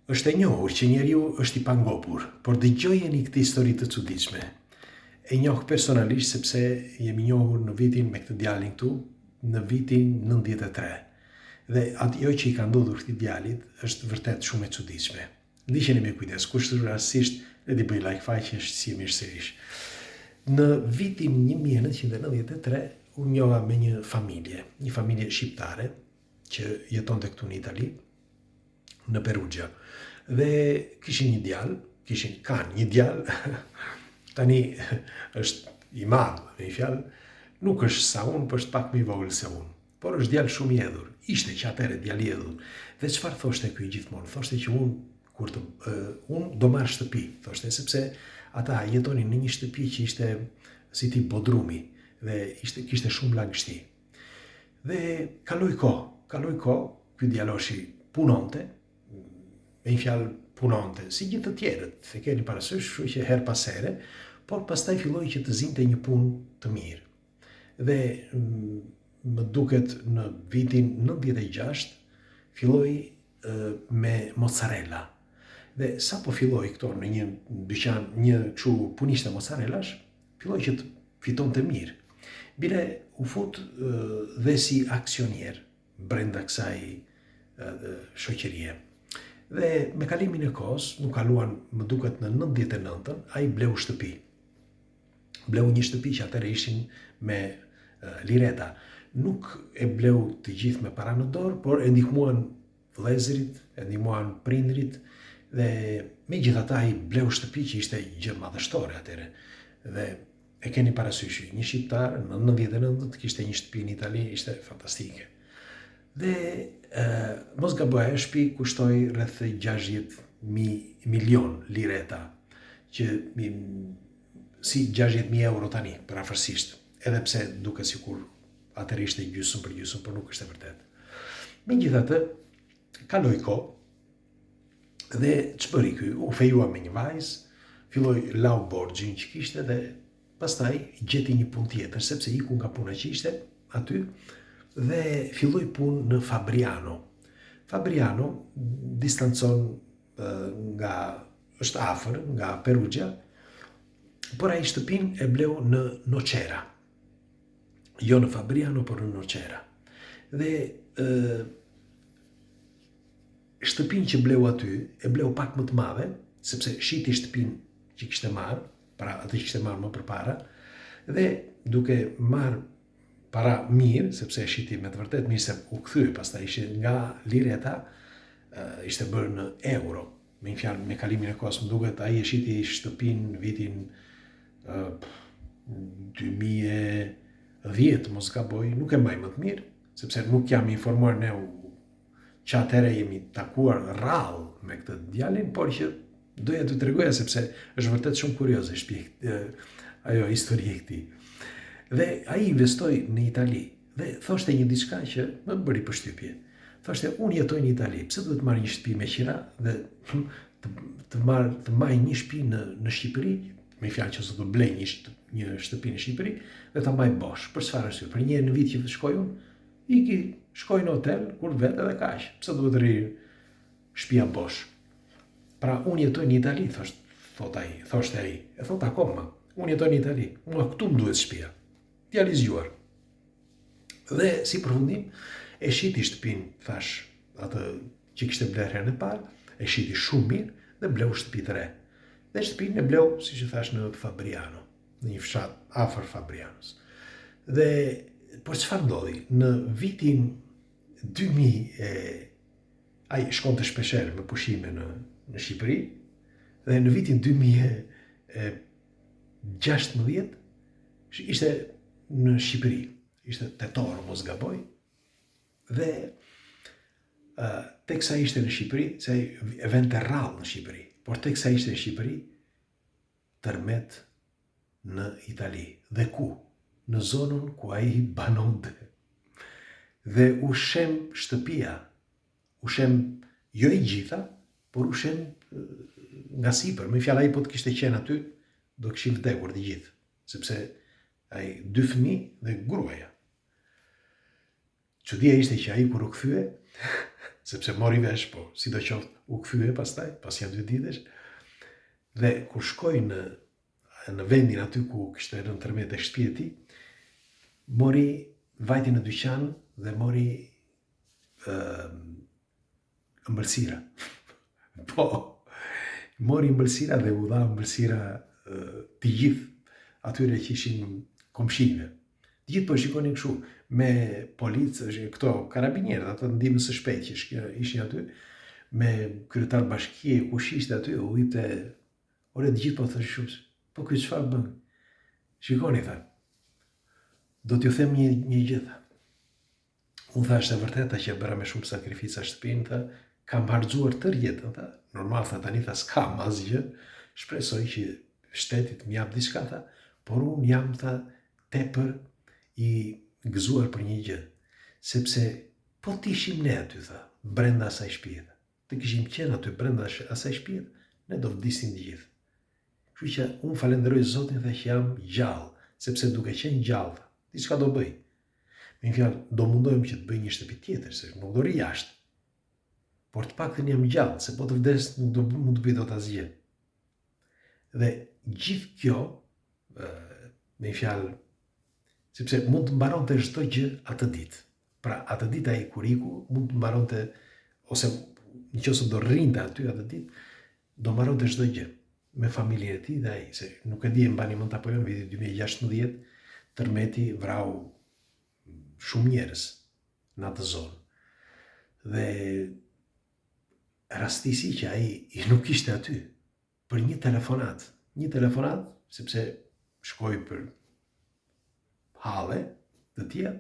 Është e njohur që njeriu është i pangopur, por dëgjojeni këtë histori të çuditshme. E njoh personalisht sepse jemi njohur në vitin me këtë djalin këtu, në vitin 93. Dhe ajo që i ka ndodhur këtij djalit është vërtet shumë e çuditshme. Ndiqeni me kujdes, kush rastësisht e di bëj like faqesh si mirësisht. Në vitin 1993 unë njoha me një familje shqiptare që jetonte këtu në Itali, në Perugia. Dhe kishin një djalë, kanë një djalë, tani është i madh, me një fjalë, nuk është sa unë, por është pak më i vogël se unë. Por është djalë shumë i edhur. Ishte që atëherë djalë i edhur. Dhe çfarë thoshte ky gjithmonë? Thoshte që unë do marr shtëpi, thoshte, sepse ata jetonin në një shtëpi që ishte si tip bodrumi dhe kishte shumë lagështi. Dhe kaloi kohë, ky djaloshi punonte, me një fjalë punonte, si gjithë të tjerët, e keni parasysh, kështu që her pas here, por pastaj filloi që të zinte një punë të mirë. Dhe më duket në vitin 96 filloi me mozzarella. Dhe sa po filloi këto në një dyqan, një kështu punishte mozzarellash, filloi që të fitonte mirë. Bile u fut dhe si aksionier brenda kësaj shoqërie. Dhe me kalimin e kohës, nuk kaluan, më duket në 99-ën, ai bleu shtëpi. Bleu një shtëpi që atëherë ishin me lireta. Nuk e bleu të gjithë me para në dorë, por e ndihmuan vëllezërit, e ndihmuan prindrit, dhe megjithatë ai bleu shtëpi që ishte gjë madhështore atëherë. Dhe e keni parasysh, një shqiptar në 99 kishte një shtëpi në Itali, ishte fantastike. Dhe mos gaboja, shtëpi kushtoi rreth 60 milion lireta, që si 60.000 euro tani, parafërsisht, edhe pse duket sikur atëherë ishte gjysmë për gjysmë, por nuk është e vërtetë. Megjithatë, kaloi kohë dhe ç'bëri ky? U fejua me një vajzë, filloi lau borxhin që kishte dhe pastaj gjeti një punë tjetër, sepse iku nga puna që ishte aty dhe filloi punë në Fabriano. Fabriano distancon është afër nga Perugia, por ai shtëpinë e bleu në Nocera. Jo në Fabriano, por në Nocera. Dhe shtëpinë që bleu aty, e bleu pak më të madhe, sepse shiti shtëpinë që kishte marrë, pra atë që kishte marrë më përpara, dhe duke marrë para mirë, sepse shiti me të vërtet mirë se u kthye, pastaj ishte nga lireta, ishte bërë në euro. Me një fjalë, me kalimin e kohës më duket ai e shiti shtëpinë në vitin 2010, mos gaboj, nuk e mbaj më të mirë, sepse nuk jam informuar ne që atëherë jemi takuar rrallë me këtë djalin, por që doja t'ju tregoja sepse është vërtet shumë kurioze ajo historia e këtij. Dhe ai investoi në Itali dhe thoshte një diçka që më bëri përshtypje. Thoshte, unë jetoj në Itali, pse duhet të marr një shtëpi me qira dhe të maj një shtëpi në Shqipëri, me fjalë që do blej një shtëpi në Shqipëri dhe ta mbaj bosh. Për çfarë arsye? Për një herë në vit që shkoj unë, shkoj në hotel kur vetë edhe kaq. Pse duhet të rri shtëpia bosh? Pra unë jetoj në Itali, thoshte ai. E thot akoma, unë jetoj në Itali, mua këtu më duhet shtëpia. Djali i zgjuar. Dhe si përfundim, e shiti shtëpinë, thash, atë që kishte bler herën e parë, e shiti shumë mirë dhe bleu shtëpi të re. Dhe shtëpinë e bleu, siç e thash, në Fabriano, në një fshat afër Fabrianos. Dhe por çfarë ndodhi? Në vitin 2000 ai shkonte shpeshherë me pushime në Shqipëri, dhe në vitin 2016 ishte në Shqipëri, ishte tetor, mos gaboj, dhe teksa ishte në Shqipëri, se e vente rrallë në Shqipëri, por teksa ishte në Shqipëri, tërmet në Itali. Dhe ku? Në zonën ku ai banonte. Dhe u shem shtëpia, u shem jo i gjitha, por u shem nga sipër. Me fjalë, ai po të kishte qenë aty, do kishin vdekur të gjithë, sepse ai 2 fëmijë dhe gruaja. Çudia ishte që ai kur u kthye, sepse mori vesh, po si do qoftë u kthye pastaj, pas janë 2 ditësh, dhe kur shkoi në vendin aty ku kishte rënë tërmet e shtëpia e tij, mori vajti në dyqan dhe mori ëmbëlsira. Po, mori ëmbëlsira dhe u dha ëmbëlsira të gjithë atyre që ishin komshinëve. Të gjithë po shikonin kështu, me policë, këto karabinierët, ato ndihmës së shpejtë që ishin aty, me kryetar bashkie, kush ishte aty, u hipte, ore të gjithë po thoshin shumë, po ky çfarë bën? Shikoni, tha, do t'ju them një gjë, tha. Unë tha, është e vërteta që bëra me shumë sakrifica shtëpinë, tha, kam harxuar tër jetën, tha. Normal, tha, tani tha, s'kam asgjë, shpresoj që shteti të më jap diçka, tha, por unë jam, tha, tepër i gëzuar për një gjë, sepse po t'ishim ne aty, tha, brenda asaj shtëpie, të kishim qenë aty brenda asaj shtëpie, ne do vdisim të gjithë. Kështu që unë falenderoj Zotin, tha, që jam gjallë, sepse duke qenë gjallë, tha, diçka do bëj. Me një fjalë, do mundohem që të bëj një shtëpi tjetër, se nuk do ri jashtë. Por të paktën jam gjallë, se po të vdes nuk do mund të bëj dot asgjë. Dhe gjithë kjo, me një fjalë, sepse mund të mbaronte çdo gjë atë ditë. Pra, atë ditë ai kur iku mund të mbaronte, ose nëse do rrinte aty atë ditë, do mbaronte çdo gjë me familjen e tij dhe ai, se nuk e di e mbani mend apo jo, në vitin 2016 tërmeti vrau shumë njerëz në atë zonë. Dhe rastisi që ai nuk ishte aty për një telefonat, sepse shkoi për halle të tjera,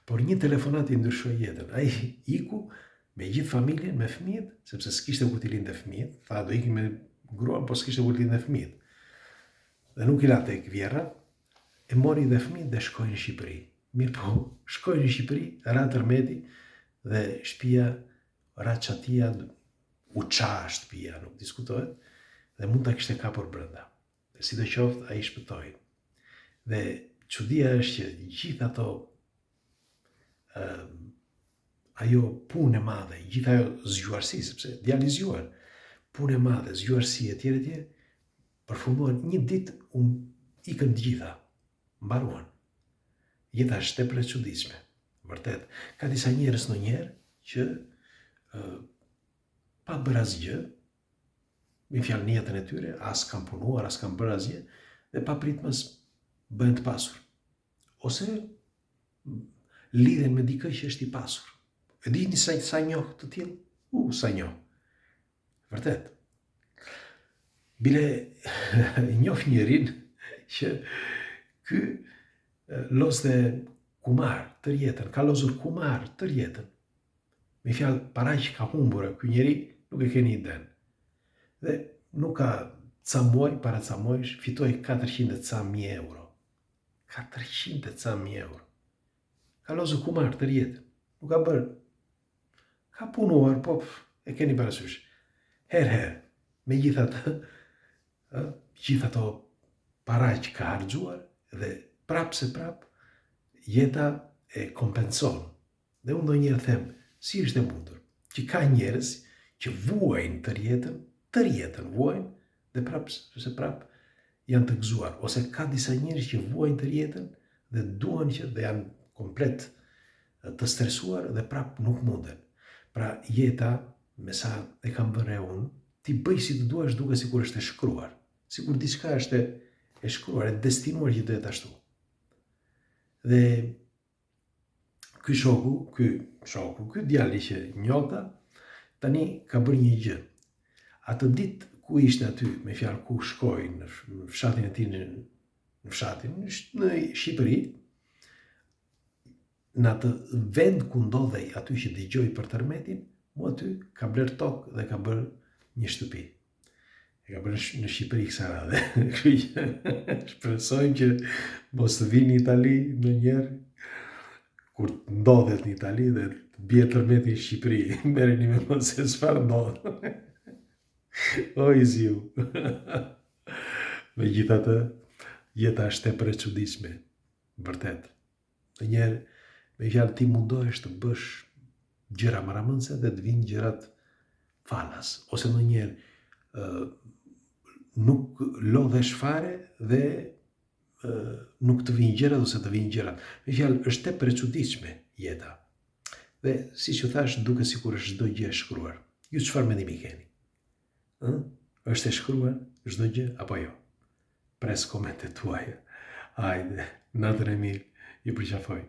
por një telefonat i ndryshoi jetën. Ai iku me gjithë familjen, me fëmijët, sepse s'kishte ku t'i lindte fëmijët, tha do ikim me gruan, por s'kishte ku t'i lindte fëmijët. Dhe nuk i la tek vjerra, e mori dhe fëmijët dhe shkoi në Shqipëri. Mirë po, shkoi në Shqipëri, ra tërmeti dhe shtëpia, ra çatia, u ça shtëpia, nuk diskutohet, dhe mund ta kishte kapur brenda. Dhe sidoqoftë ai shpëtoi. Dhe çudia është që gjithë ato ajo punë e madhe, gjithë ajo zgjuarsi, sepse djali zgjuar, punë e madhe, zgjuarsi e tjerë, përfunduan një ditë ikën të gjitha, mbaruan. Jeta është tepër e çuditshme, vërtet. Ka disa njerëz ndonjëherë që pa bërë asgjë, me fjalë në jetën e tyre, as kanë punuar, as kanë bërë asgjë, dhe pa pritmas bëhen të pasur. Ose lidhen me dikë që është i pasur. E dini sa njoh të tillë? Sa njoh. Vërtet. Bile njoh njërin që ky lozte kumar tër jetën, ka lozur kumar tër jetën. Me fjalë, para që ka humbur ky njeri, nuk e keni iden. Dhe nuk ka ca muaj, para ca muajsh, fitoi 400.000 euro. 400.000 euro. Ka lozur kumar tër jetën. Nuk ka bërë. Ka punuar, po e keni parasysh. Herë, me gjithë ato para që ka harxuar, dhe prap se prap, jeta e kompenson. Dhe unë ndonjëherë them, si është e mundur, që ka njerëz që vuajnë tër jetën vuajnë, dhe prap se prap janë të gëzuar. Ose ka disa njerëz që vuajnë tër jetën dhe duan që dhe janë komplet të stresuar dhe prap nuk munden. Pra jeta, me sa e kam vënë unë, ti bëj si të duash duke sikur është e shkruar. Sikur diçka është e shkruar, e destinuar që të jetë ashtu. Dhe ky shoku, djali që njohta, tani ka bërë një gjë. Atë ditë ku ishte aty, me fjalë ku shkoi në fshatin e tij, në Shqipëri, në atë vend ku ndodhej aty që dëgjoi për tërmetin, mu aty ka bler tokë dhe ka bërë një shtëpi. E ka bërë në Shqipëri kësaj radhe. Shpresojmë që mos të vinë në Itali ndonjëherë, kur ndodhet në Itali dhe të bie tërmeti në Shqipëri, merreni me mos se çfarë ndodh. O i ziu. Megjithatë, jeta është tepër e çuditshme, vërtet. Ndonjëherë, me fjalë, ti mundohesh të bësh gjëra maramëndse dhe të vinë gjërat falas. Ose ndonjëherë nuk lodhesh fare dhe nuk të vinë gjërat ose të vinë gjërat. Me fjalë, është tepër e çuditshme jeta. Dhe siç ju thash, duket sikur është çdo gjë e shkruar. Ju çfarë mendimi keni? Është e shkruar çdo gjë apo jo? Pres komentet tuaja. Hajde, natën e mirë, ju përqafoj.